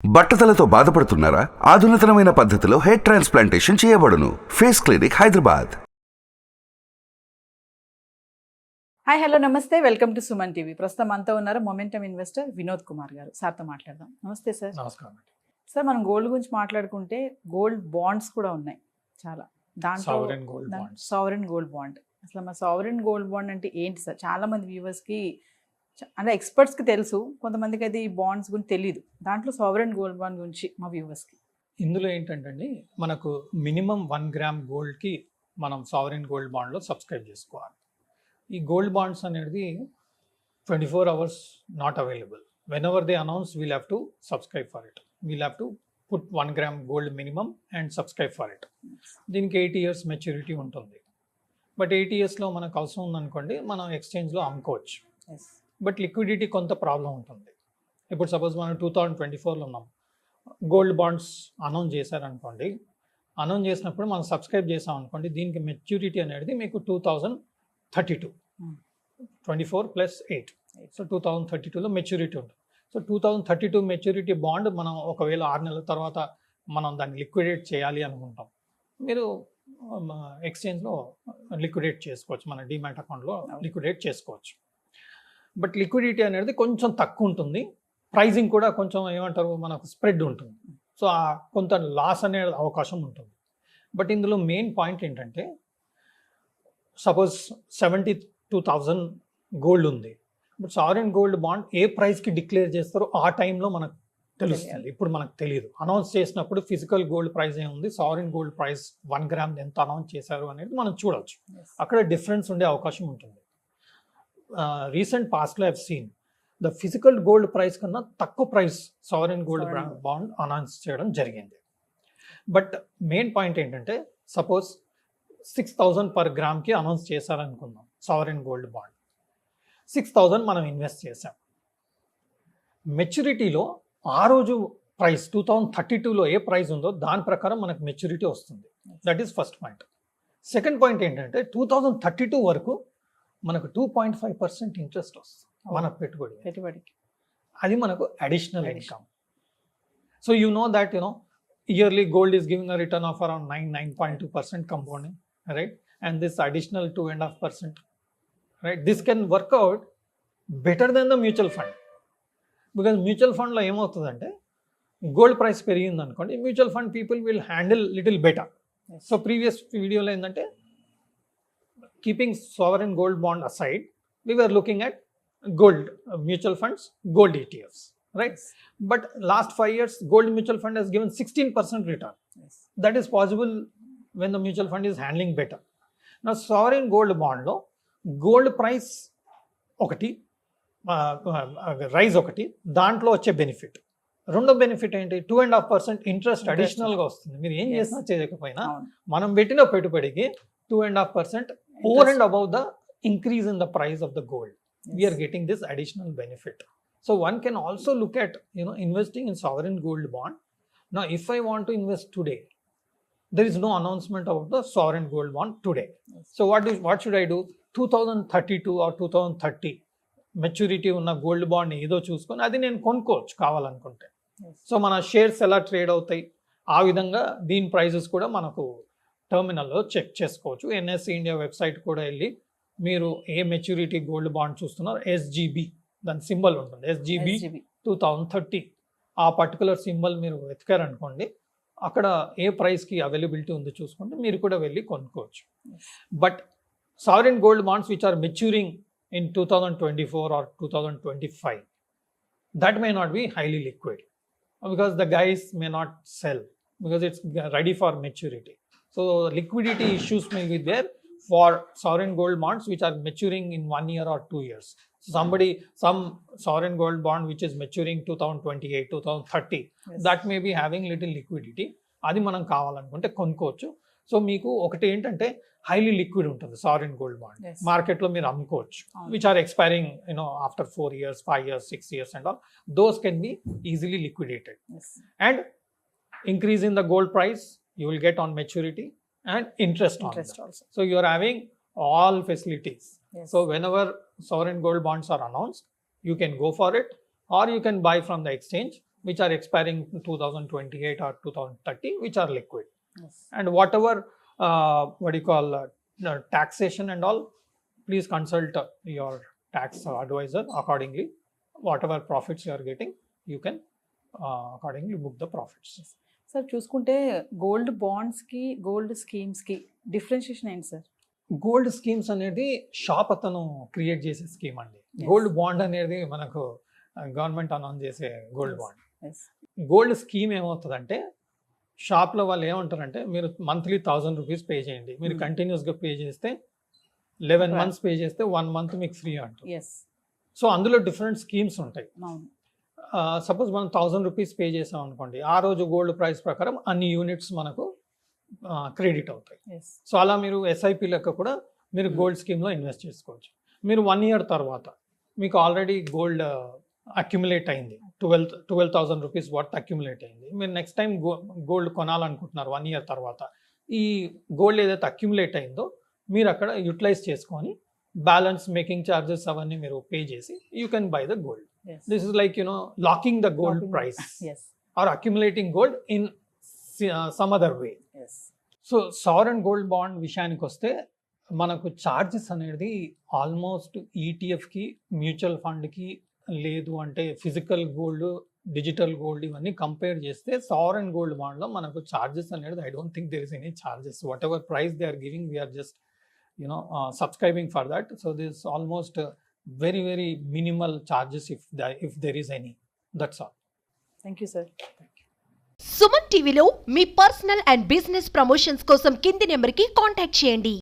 బట్టతలతో బాధపడుతున్నారా? ఆధునితనమైన పద్ధతిలో హెయిర్ ట్రాన్స్ప్లాంటేషన్ చేయబడును. Face clinic, Hyderabad. Hi, hello, namaste. Welcome to Suman TV. ప్రస్తుతం అంతా ఉన్నారు మొమెంటమ్ ఇన్వెస్టర్ వినోద్ కుమార్ గారు. సార్తో మాట్లాడదాం. నమస్తే సార్. నమస్కారం. సార్, మనం గోల్డ్ గురించి మాట్లాడుకుంటే గోల్డ్ బాండ్స్ కూడా ఉన్నాయి చాలా. దాంట్లో సావరెన్ గోల్డ్ బాండ్, అసలు మా సావరెన్ గోల్డ్ బాండ్ అంటే ఏంటి సార్? చాలా మంది వ్యూవర్స్కి అంటే ఎక్స్పర్ట్స్కి తెలుసు, కొంతమందికి అయితే ఈ బాండ్స్ గురించి తెలియదు. దాంట్లో సావరెన్ గోల్డ్ బాండ్ గురించి మా వ్యూవర్స్కి. ఇందులో ఏంటంటే మనకు మినిమం 1 గ్రామ్ గోల్డ్కి మనం సావరెన్ గోల్డ్ బాండ్లో సబ్స్క్రైబ్ చేసుకోవాలి. ఈ గోల్డ్ బాండ్స్ అనేది 24 hours not available. When ever they announce we'll have to subscribe for it. We'll have to put 1 gram gold minimum and subscribe for it. దీనికి 8 years maturity ఉంటుంది. But 8 yearsలో మనకు అవసరం ఉందనుకోండి, మనం ఎక్స్చేంజ్లో అమ్ముకోవచ్చు. బట్ లిక్విడిటీ కొంత problem ఉంటుంది. ఇప్పుడు సపోజ్ మనం 2024లో ఉన్నాం, గోల్డ్ బాండ్స్ అనౌన్స్ చేశారనుకోండి. అనౌన్స్ చేసినప్పుడు మనం సబ్స్క్రైబ్ చేసాం అనుకోండి, దీనికి మెచ్యూరిటీ అనేది మీకు 2032, 24 + 8, సో 2032లో మెచ్యూరిటీ ఉంటుంది. సో 2032 మెచ్యూరిటీ బాండ్ మనం ఒకవేళ 6 నెలల తర్వాత మనం దాన్ని లిక్విడేట్ చేయాలి అనుకుంటాం, మీరు ఎక్స్చేంజ్లో లిక్విడేట్ చేసుకోవచ్చు, మన డిమాట్ అకౌంట్లో లిక్విడేట్ చేసుకోవచ్చు. బట్ లిక్విడిటీ అనేది కొంచెం తక్కువ ఉంటుంది, ప్రైజింగ్ కూడా కొంచెం ఏమంటారు మనకు స్ప్రెడ్ ఉంటుంది. సో కొంత లాస్ అనే అవకాశం ఉంటుంది. బట్ ఇందులో మెయిన్ పాయింట్ ఏంటంటే, సపోజ్ 72,000 గోల్డ్ ఉంది. బట్ సావరెన్ గోల్డ్ బాండ్ ఏ ప్రైస్కి డిక్లేర్ చేస్తారో ఆ టైంలో మనకు తెలుస్తుంది. ఇప్పుడు మనకు తెలియదు. అనౌన్స్ చేసినప్పుడు ఫిజికల్ గోల్డ్ ప్రైస్ ఏముంది, సావరెన్ గోల్డ్ ప్రైస్ 1 గ్రామ్ ఎంత అనౌన్స్ చేశారు అనేది మనం చూడవచ్చు. అక్కడ డిఫరెన్స్ ఉండే అవకాశం ఉంటుంది. రీసెంట్ పాస్ట్లో I've seen the physical gold price కన్నా తక్కువ price sovereign gold bond announce చేయడం జరిగింది. బట్ మెయిన్ పాయింట్ ఏంటంటే, సపోజ్ 6,000 పర్ గ్రామ్కి అనౌన్స్ చేశారనుకుందాం సావరెన్ గోల్డ్ బాండ్. 6,000 మనం ఇన్వెస్ట్ చేసాం. మెచ్యూరిటీలో ఆ రోజు ప్రైస్ 2032లో ఏ ప్రైస్ ఉందో దాని ప్రకారం మనకు మెచ్యూరిటీ వస్తుంది. That is first point. Second point ఏంటంటే, 2032 వరకు మనకు 2.5% ఇంట్రెస్ట్ వస్తుంది మన పెట్టుబడికి. అది మనకు additional income. So you know that yearly gold is giving a return of around 9.2% compounding, right? And this additional 2.5%, right? This can work out better than the mutual fund. Because mutual fund లో ఏమవుతుందంటే, gold price పెరిగింది అనుకోండి, mutual fund people will handle little better. So previous వీడియోలో ఏంటంటే, keeping sovereign gold bond aside, we were looking at gold mutual funds, gold ETFs, right? But last 5 years gold mutual fund has given 16% return. That is possible when the mutual fund is handling better. Now sovereign gold bond lo gold price ఒకటి rise ఒకటి, దాంట్లో వచ్చే benefit. రెండో benefit ఏంటి, 2.5% interest అడిషనల్గా వస్తుంది. మీరు ఏం చేసినా చేయకపోయినా మనం పెట్టిన పెట్టుబడికి 2.5% over and above the increase in the price of the gold. We are getting this additional benefit. So one can also look at investing in sovereign gold bond. Now if I want to invest today, there is no announcement about the sovereign gold bond today. So what should I do? 2032 or 2030 maturity ఉన్న gold bond ఏదో చూసుకొని అది నేను కొనుక్కోవచ్చు కావాలనుకుంటే. So మన shares ఎలా trade అవుతాయి, ఆ విధంగా దీని ప్రైజెస్ కూడా మనకు టర్మినల్లో చెక్ చేసుకోవచ్చు. ఎన్ఎస్సి ఇండియా వెబ్సైట్ కూడా వెళ్ళి మీరు ఏ మెచ్యూరిటీ గోల్డ్ బాండ్ చూస్తున్నారు, SGB దాని సింబల్ ఉంటుంది, SGB 2030, ఆ పర్టికులర్ సింబల్ మీరు వెతికారనుకోండి, అక్కడ ఏ ప్రైస్కి అవైలబిలిటీ ఉందో చూసుకుంటే మీరు కూడా వెళ్ళి కొనుక్కోవచ్చు. But sovereign gold bonds which are maturing in 2024 or 2025, that may not be highly liquid because the guys may not sell because it's ready for maturity. So liquidity issues may be there for sovereign gold bonds which are maturing in 1 year or 2 years. So some sovereign gold bond which is maturing 2028, 2030, that may be having little liquidity. అది మనం కావాలనుకుంటే కొనుక్కోవచ్చు. So మీకు ఒకటి ఏంటంటే, highly liquid ఉంటుంది sovereign gold bond, మార్కెట్లో మీరు అమ్ముకోవచ్చు, which are expiring after 4 years, 5 years, 6 years and all. Those can be easily liquidated. And increase in the gold price you will get on maturity and interest also. So you are having all facilities. So whenever sovereign gold bonds are announced, you can go for it, or you can buy from the exchange which are expiring in 2028 or 2030, which are liquid. Yes. And whatever what do you call taxation and all, please consult your tax advisor accordingly. Whatever profits you are getting, you can accordingly book the profits. Sir చూసుకుంటే gold బాండ్స్కి gold స్కీమ్స్కి differentiation ఏంటి sir? Gold schemes అనేది shop అతను create చేసే scheme అండి. Yes. Gold bond అనేది మనకు government announce చేసే gold Yes. Bond. Yes. Gold scheme ఏమవుతుందంటే షాప్లో వాళ్ళు ఏమంటారంటే మీరు మంత్లీ 1000 రూపీస్ పే చేయండి, మీరు Hmm. కంటిన్యూస్గా పే చేస్తే 11 Right. మంత్స్ పే చేస్తే 1 మంత్ మీకు ఫ్రీ అంటారు. ఎస్, సో అందులో డిఫరెంట్ స్కీమ్స్ ఉంటాయి. అవును. సపోజ్ మనం 1000 రూపీస్ పే చేసాం అనుకోండి, ఆ రోజు గోల్డ్ ప్రైస్ ప్రకారం అన్ని యూనిట్స్ మనకు క్రెడిట్ అవుతాయి. ఎస్, సో అలా మీరు ఎస్ఐపి లెక్క కూడా మీరు గోల్డ్ స్కీమ్లో ఇన్వెస్ట్ చేసుకోవచ్చు. మీరు 1 ఇయర్ తర్వాత మీకు ఆల్రెడీ గోల్డ్ అక్యుములేట్ అయింది, 12,000 రూపీస్ వర్త్ అక్యుములేట్ అయింది. మీరు నెక్స్ట్ టైం గోల్డ్ కొనాలనుకుంటున్నారు 1 ఇయర్ తర్వాత, ఈ గోల్డ్ ఏదైతే అక్యుములేట్ అయిందో మీరు అక్కడ యూటిలైజ్ చేసుకొని బ్యాలెన్స్ మేకింగ్ ఛార్జెస్ అవన్నీ మీరు పే చేసి you can buy the gold. Yes. This is like locking the gold price yes, or accumulating gold in some other way. Yes. So sovereign gold bond విషయానికి వస్తే మనకు charges అనేది almost ఈటీఎఫ్కి, mutual ఫండ్కి, లేదు అంటే ఫిజికల్ గోల్డ్, డిజిటల్ గోల్డ్ ఇవన్నీ compare చేస్తే sovereign gold బాండ్లో మనకు ఛార్జెస్ అనేది I don't think there is any charges. Whatever price they are giving we are just subscribing for that. So this almost very very minimal charges if there is any. That's all. Thank you sir. Suman టీవీలో మీ personal and business promotions కోసం కింది నెంబర్కి contact చేయండి.